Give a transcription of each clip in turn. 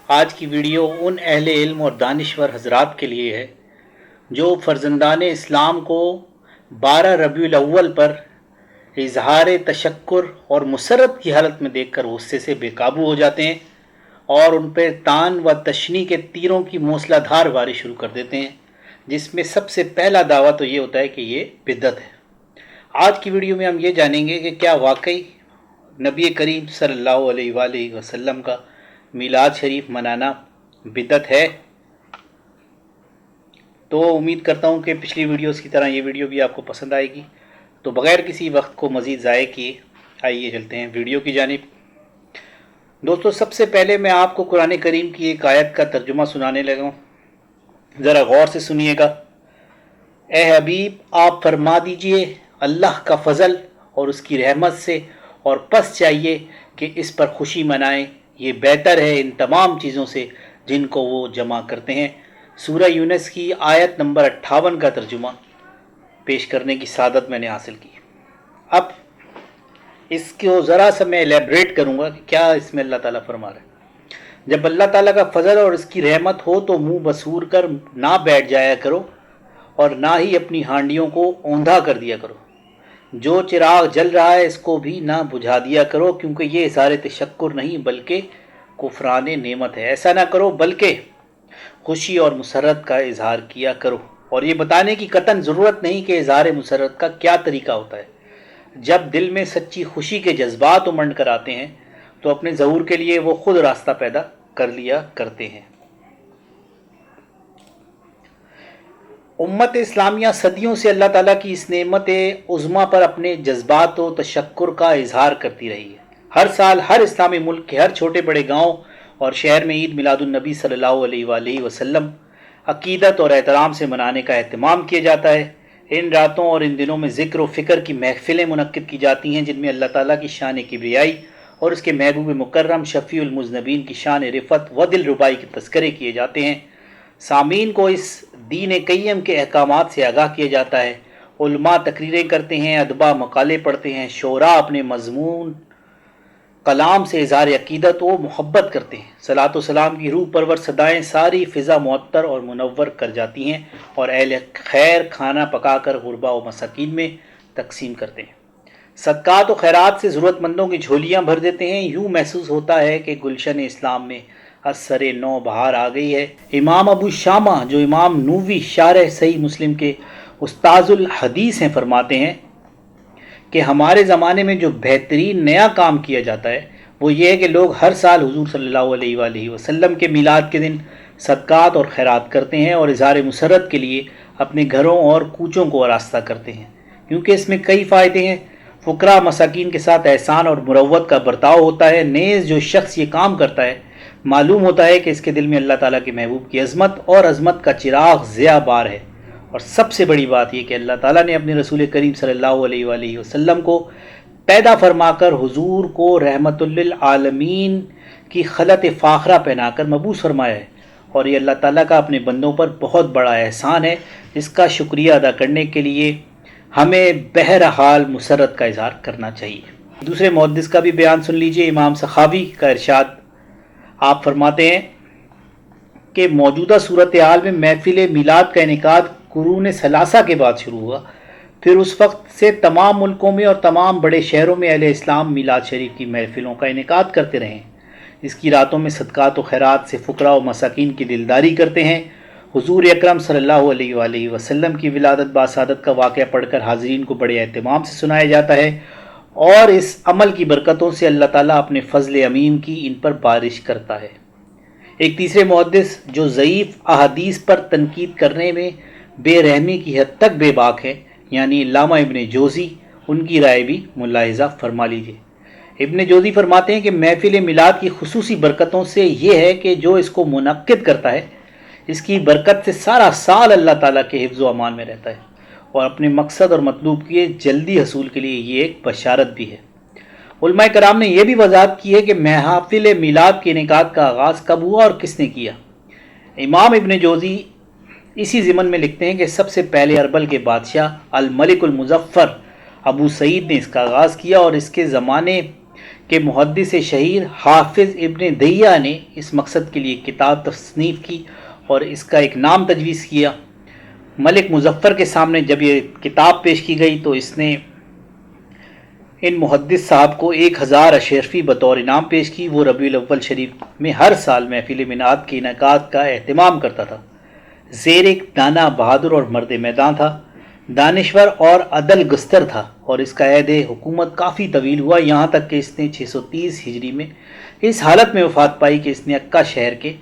آج کی ویڈیو ان اہل علم اور دانشور حضرات کے لیے ہے جو فرزندان اسلام کو 12 ربیع الاول پر اظہار تشکر اور مسرت کی حالت میں دیکھ کر غصے سے بے قابو ہو جاتے ہیں اور ان پہ تان و تشنی کے تیروں کی موسلا دھار باری شروع کر دیتے ہیں، جس میں سب سے پہلا دعویٰ تو یہ ہوتا ہے کہ یہ بدعت ہے۔ آج کی ویڈیو میں ہم یہ جانیں گے کہ کیا واقعی نبی کریم صلی اللہ علیہ وآلہ وسلم کا میلاد شریف منانا بدعت ہے۔ تو امید کرتا ہوں کہ پچھلی ویڈیوز کی طرح یہ ویڈیو بھی آپ کو پسند آئے گی، تو بغیر کسی وقت کو مزید ضائع کیے آئیے چلتے ہیں ویڈیو کی جانب۔ دوستو، سب سے پہلے میں آپ کو قرآن کریم کی ایک آیت کا ترجمہ سنانے لگا ہوں، ذرا غور سے سنیے گا۔ اے حبیب، آپ فرما دیجئے اللہ کا فضل اور اس کی رحمت سے، اور پس چاہیے کہ اس پر خوشی منائیں، یہ بہتر ہے ان تمام چیزوں سے جن کو وہ جمع کرتے ہیں۔ سورہ یونس کی آیت نمبر 58 کا ترجمہ پیش کرنے کی سعادت میں نے حاصل کی۔ اب اس کو ذرا سا میں الیبریٹ کروں گا کہ کیا اس میں اللہ تعالیٰ فرما رہا ہے۔ جب اللہ تعالیٰ کا فضل اور اس کی رحمت ہو تو منہ بسور کر نہ بیٹھ جایا کرو اور نہ ہی اپنی ہانڈیوں کو اوندھا کر دیا کرو۔ جو چراغ جل رہا ہے اس کو بھی نہ بجھا دیا کرو، کیونکہ یہ اظہار تشکر نہیں بلکہ کفران نعمت ہے۔ ایسا نہ کرو بلکہ خوشی اور مسرت کا اظہار کیا کرو، اور یہ بتانے کی قطعاً ضرورت نہیں کہ اظہار مسرت کا کیا طریقہ ہوتا ہے۔ جب دل میں سچی خوشی کے جذبات امنڈ کر آتے ہیں تو اپنے ظہور کے لیے وہ خود راستہ پیدا کر لیا کرتے ہیں۔ امت اسلامیہ صدیوں سے اللہ تعالیٰ کی اس نعمت عظمیٰ پر اپنے جذبات و تشکر کا اظہار کرتی رہی ہے۔ ہر سال ہر اسلامی ملک کے ہر چھوٹے بڑے گاؤں اور شہر میں عید میلاد النبی صلی اللہ علیہ وآلہ وسلم عقیدت اور احترام سے منانے کا اہتمام کیا جاتا ہے۔ ان راتوں اور ان دنوں میں ذکر و فکر کی محفلیں منعقد کی جاتی ہیں جن میں اللہ تعالیٰ کی شان کبریائی اور اس کے محبوب مکرم شفیع المذنبین کی شان رفعت و دل ربائی کے تذکرے کیے جاتے ہیں۔ سامعین کو اس دین قیم کے احکامات سے آگاہ کیا جاتا ہے۔ علماء تقریریں کرتے ہیں، ادباء مقالے پڑھتے ہیں، شعراء اپنے مضمون کلام سے اظہار عقیدت و محبت کرتے ہیں۔ صلاۃ و سلام کی روح پرور صدائیں ساری فضا معطر اور منور کر جاتی ہیں، اور اہل خیر کھانا پکا کر غربا و مساکین میں تقسیم کرتے ہیں۔ صدقات و خیرات سے ضرورت مندوں کی جھولیاں بھر دیتے ہیں۔ یوں محسوس ہوتا ہے کہ گلشن اسلام میں اثر نو بہار آ گئی ہے۔ امام ابو شامہ جو امام نووی شارح صحیح مسلم کے استاذ الحدیث ہیں فرماتے ہیں کہ ہمارے زمانے میں جو بہترین نیا کام کیا جاتا ہے وہ یہ ہے کہ لوگ ہر سال حضور صلی اللہ علیہ وآلہ وسلم کے میلاد کے دن صدقات اور خیرات کرتے ہیں اور اظہار مسرت کے لیے اپنے گھروں اور کوچوں کو آراستہ کرتے ہیں، کیونکہ اس میں کئی فائدے ہیں۔ فقراء مساکین کے ساتھ احسان اور مروت کا برتاؤ ہوتا ہے۔ نیز جو شخص یہ کام کرتا ہے معلوم ہوتا ہے کہ اس کے دل میں اللہ تعالیٰ کے محبوب کی عظمت اور عظمت کا چراغ ضیا بار ہے۔ اور سب سے بڑی بات یہ کہ اللہ تعالیٰ نے اپنے رسول کریم صلی اللہ علیہ وآلہ وسلم کو پیدا فرما کر حضور کو رحمت للعالمین کی خلعت فاخرہ پہنا کر مبعوث فرمایا ہے، اور یہ اللہ تعالیٰ کا اپنے بندوں پر بہت بڑا احسان ہے، جس کا شکریہ ادا کرنے کے لیے ہمیں بہرحال مسرت کا اظہار کرنا چاہیے۔ دوسرے محدث کا بھی بیان سن لیجئے۔ امام سخاوی کا ارشاد، آپ فرماتے ہیں کہ موجودہ صورتحال میں محفل میلاد کا انعقاد قرون ثلاثہ کے بعد شروع ہوا، پھر اس وقت سے تمام ملکوں میں اور تمام بڑے شہروں میں اہل اسلام میلاد شریف کی محفلوں کا انعقاد کرتے رہے ہیں۔ اس کی راتوں میں صدقات و خیرات سے فقراء و مساکین کی دلداری کرتے ہیں۔ حضور اکرم صلی اللہ علیہ وآلہ وسلم کی ولادت باسعادت کا واقعہ پڑھ کر حاضرین کو بڑے اہتمام سے سنایا جاتا ہے، اور اس عمل کی برکتوں سے اللہ تعالیٰ اپنے فضل عمیم کی ان پر بارش کرتا ہے۔ ایک تیسرے محدث جو ضعیف احادیث پر تنقید کرنے میں بے رحمی کی حد تک بے باک ہے، یعنی علامہ ابن جوزی، ان کی رائے بھی ملاحظہ فرما لیجیے۔ ابن جوزی فرماتے ہیں کہ محفل میلاد کی خصوصی برکتوں سے یہ ہے کہ جو اس کو منعقد کرتا ہے اس کی برکت سے سارا سال اللہ تعالیٰ کے حفظ و امان میں رہتا ہے، اور اپنے مقصد اور مطلوب کے جلدی حصول کے لیے یہ ایک بشارت بھی ہے۔ علماء کرام نے یہ بھی وضاحت کی ہے کہ محافل میلاد کے انعقاد کا آغاز کب ہوا اور کس نے کیا۔ امام ابن جوزی اسی ضمن میں لکھتے ہیں کہ سب سے پہلے اربل کے بادشاہ الملک المظفر ابو سعید نے اس کا آغاز کیا، اور اس کے زمانے کہ محدث شہیر حافظ ابن دہیہ نے اس مقصد کے لیے کتاب تصنیف کی اور اس کا ایک نام تجویز کیا۔ ملک مظفر کے سامنے جب یہ کتاب پیش کی گئی تو اس نے ان محدث صاحب کو 1000 اشرفی بطور انعام پیش کی۔ وہ ربیع الاول شریف میں ہر سال محفل میلاد کے انعقاد کا اہتمام کرتا تھا۔ زیر ایک دانا بہادر اور مرد میدان تھا، دانشور اور عدل گستر تھا، اور اس کا عہد حکومت کافی طویل ہوا، یہاں تک کہ اس نے 630 ہجری میں اس حالت میں وفات پائی کہ اس نے عکا شہر کے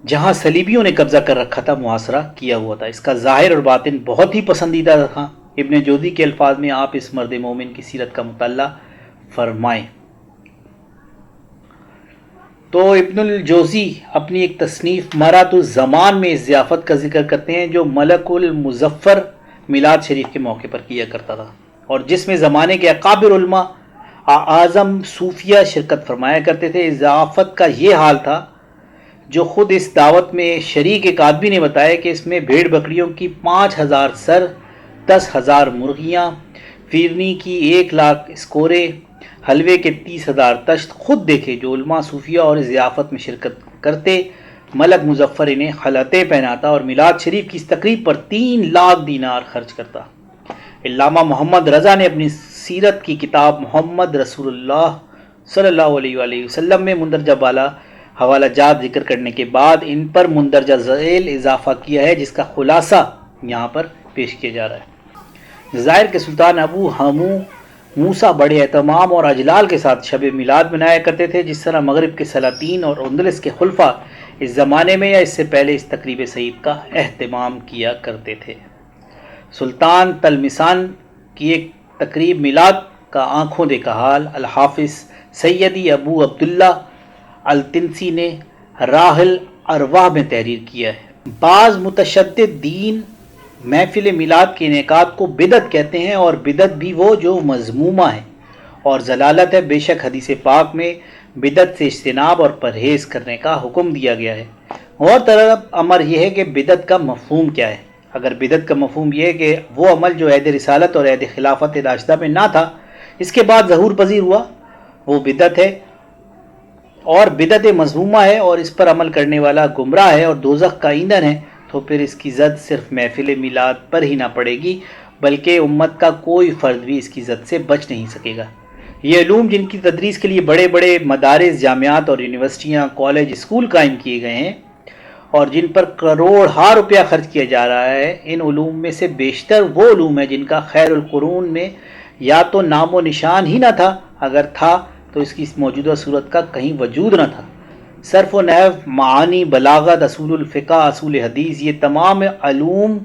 جہاں صلیبیوں نے قبضہ کر رکھا تھا محاصرہ کیا ہوا تھا۔ اس کا ظاہر اور باطن بہت ہی پسندیدہ تھا۔ ابن جوزی کے الفاظ میں آپ اس مرد مومن کی سیرت کا مطالعہ فرمائیں۔ تو ابن الجوزی اپنی ایک تصنیف مرات الزمان میں اس ضیافت کا ذکر کرتے ہیں جو ملک المظفر میلاد شریف کے موقع پر کیا کرتا تھا، اور جس میں زمانے کے اکابر علماء اعظم صوفیہ شرکت فرمایا کرتے تھے۔ اس ضیافت کا یہ حال تھا جو خود اس دعوت میں شریک ایک آدمی نے بتایا کہ اس میں بھیڑ بکریوں کی 5000 سر، 10,000 مرغیاں، فیرنی کی 1,00,000 اسکورے، حلوے کے 30,000 تشت خود دیکھے جو علماء صوفیہ اور اس ضیافت میں شرکت کرتے۔ ملک مظفر انہیں خلعتیں پہناتا اور میلاد شریف کی اس تقریب پر 3,00,000 دینار خرچ کرتا۔ علامہ محمد رضا نے اپنی سیرت کی کتاب محمد رسول اللہ صلی اللہ علیہ وآلہ وسلم میں مندرجہ بالا حوالہ جات ذکر کرنے کے بعد ان پر مندرجہ ذیل اضافہ کیا ہے، جس کا خلاصہ یہاں پر پیش کیا جا رہا ہے۔ جزائر کے سلطان ابو ہمو موسیٰ بڑے اہتمام اور اجلال کے ساتھ شب میلاد منایا کرتے تھے، جس طرح مغرب کے سلاطین اور اندلس کے خلفاء اس زمانے میں یا اس سے پہلے اس تقریب سعید کا اہتمام کیا کرتے تھے۔ سلطان تلمسان کی ایک تقریب میلاد کا آنکھوں دیکھا حال الحافظ سیدی ابو عبداللہ التنسی نے راہ الارواح میں تحریر کیا ہے۔ بعض متشدد دین محفل میلاد کے انعقاد کو بدعت کہتے ہیں، اور بدعت بھی وہ جو مذمومہ ہے اور ضلالت ہے۔ بے شک حدیث پاک میں بدعت سے اجتناب اور پرہیز کرنے کا حکم دیا گیا ہے۔ اور طرف امر یہ ہے کہ بدعت کا مفہوم کیا ہے۔ اگر بدعت کا مفہوم یہ ہے کہ وہ عمل جو عہد رسالت اور عہد خلافت راشدہ میں نہ تھا اس کے بعد ظہور پذیر ہوا، وہ بدعت ہے اور بدعت مذمومہ ہے، اور اس پر عمل کرنے والا گمراہ ہے اور دوزخ کا ایندھن ہے، تو پھر اس کی زد صرف محفل میلاد پر ہی نہ پڑے گی بلکہ امت کا کوئی فرد بھی اس کی زد سے بچ نہیں سکے گا۔ یہ علوم جن کی تدریس کے لیے بڑے بڑے مدارس، جامعات اور یونیورسٹیاں، کالج، اسکول قائم کیے گئے ہیں اور جن پر کروڑہا روپیہ خرچ کیا جا رہا ہے، ان علوم میں سے بیشتر وہ علوم ہیں جن کا خیر القرون میں یا تو نام و نشان ہی نہ تھا، اگر تھا تو اس کی موجودہ صورت کا کہیں وجود نہ تھا۔ صرف و نحو، معانی، بلاغت، اصول الفقہ، اصول حدیث، یہ تمام علوم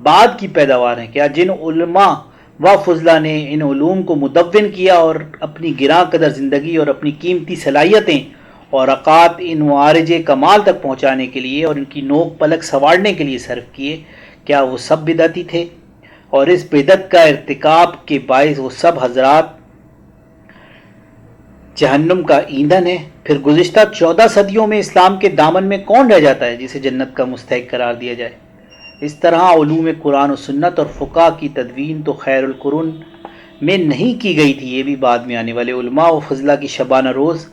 بعد کی پیداوار ہیں۔ کیا جن علماء و فضلہ نے ان علوم کو مدون کیا اور اپنی گراں قدر زندگی اور اپنی قیمتی صلاحیتیں اور اوقات ان معارج کمال تک پہنچانے کے لیے اور ان کی نوک پلک سنوارنے کے لیے صرف کیے، کیا وہ سب بدعتی تھے؟ اور اس بدعت کا ارتکاب کے باعث وہ سب حضرات جہنم کا ایندھن ہے؟ پھر گزشتہ 14 صدیوں میں اسلام کے دامن میں کون رہ جاتا ہے جسے جنت کا مستحق قرار دیا جائے؟ اس طرح علوم قرآن و سنت اور فقہ کی تدوین تو خیر القرون میں نہیں کی گئی تھی، یہ بھی بعد میں آنے والے علماء و فضلہ کی شبانہ روز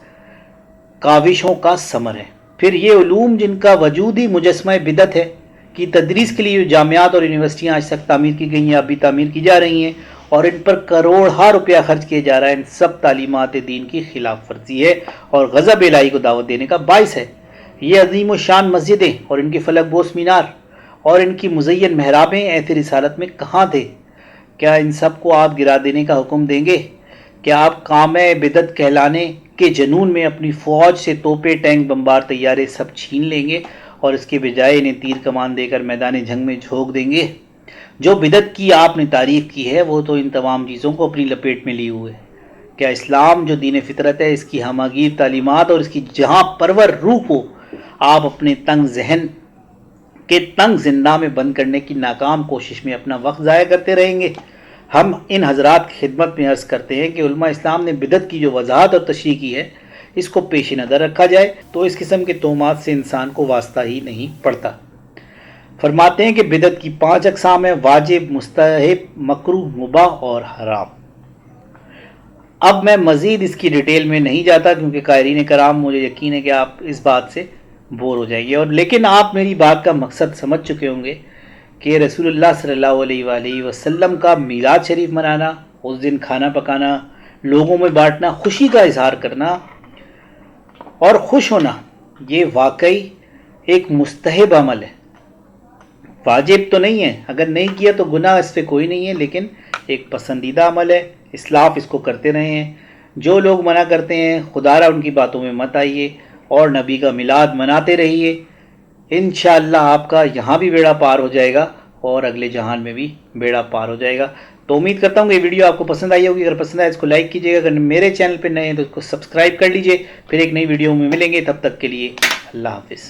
کاوشوں کا ثمر ہے۔ پھر یہ علوم جن کا وجود ہی مجسمہ بدعت ہے کی تدریس کے لیے جامعات اور یونیورسٹیاں آج تک تعمیر کی گئی ہیں، ابھی تعمیر کی جا رہی ہیں اور ان پر کروڑہا روپیہ خرچ کیے جا رہا ہے، ان سب تعلیمات دین کی خلاف ورزی ہے اور غضب الہی کو دعوت دینے کا باعث ہے۔ یہ عظیم و شان مسجدیں اور ان کے فلک بوس مینار اور ان کی مزین محرابیں عہد رسالت میں کہاں تھے؟ کیا ان سب کو آپ گرا دینے کا حکم دیں گے؟ کیا آپ کام بدعت کہلانے کے جنون میں اپنی فوج سے توپے، ٹینک، بمبار، طیارے سب چھین لیں گے اور اس کے بجائے انہیں تیر کمان دے کر میدان جنگ میں جھونک دیں گے؟ جو بدعت کی آپ نے تعریف کی ہے وہ تو ان تمام چیزوں کو اپنی لپیٹ میں لیے ہوئے۔ کیا اسلام جو دین فطرت ہے، اس کی ہماگیر تعلیمات اور اس کی جہاں پرور روح کو آپ اپنے تنگ ذہن کے تنگ زندہ میں بند کرنے کی ناکام کوشش میں اپنا وقت ضائع کرتے رہیں گے؟ ہم ان حضرات کی خدمت میں عرض کرتے ہیں کہ علماء اسلام نے بدعت کی جو وضاحت اور تشریح کی ہے اس کو پیش نظر رکھا جائے تو اس قسم کے تہمات سے انسان کو واسطہ ہی نہیں پڑتا۔ فرماتے ہیں کہ بدعت کی 5 اقسام ہیں: واجب، مستحب، مکروہ، مباح اور حرام۔ اب میں مزید اس کی ڈیٹیل میں نہیں جاتا کیونکہ قائرین کرام مجھے یقین ہے کہ آپ اس بات سے بور ہو جائیں گے، اور لیکن آپ میری بات کا مقصد سمجھ چکے ہوں گے کہ رسول اللہ صلی اللہ علیہ وآلہ وسلم کا میلاد شریف منانا، اس دن کھانا پکانا، لوگوں میں بانٹنا، خوشی کا اظہار کرنا اور خوش ہونا، یہ واقعی ایک مستحب عمل ہے، واجب تو نہیں ہے، اگر نہیں کیا تو گناہ اس پہ کوئی نہیں ہے، لیکن ایک پسندیدہ عمل ہے، اسلاف اس کو کرتے رہے ہیں۔ جو لوگ منع کرتے ہیں خدا را ان کی باتوں میں مت آئیے اور نبی کا میلاد مناتے رہیے، انشاءاللہ آپ کا یہاں بھی بیڑا پار ہو جائے گا اور اگلے جہان میں بھی بیڑا پار ہو جائے گا۔ تو امید کرتا ہوں کہ یہ ویڈیو آپ کو پسند آئی ہوگی، اگر پسند آئے اس کو لائک کیجیے گا، اگر میرے چینل پہ نئے ہیں تو اس کو سبسکرائب کر لیجیے، پھر ایک نئی ویڈیو میں ملیں گے، تب تک کے لیے اللہ حافظ۔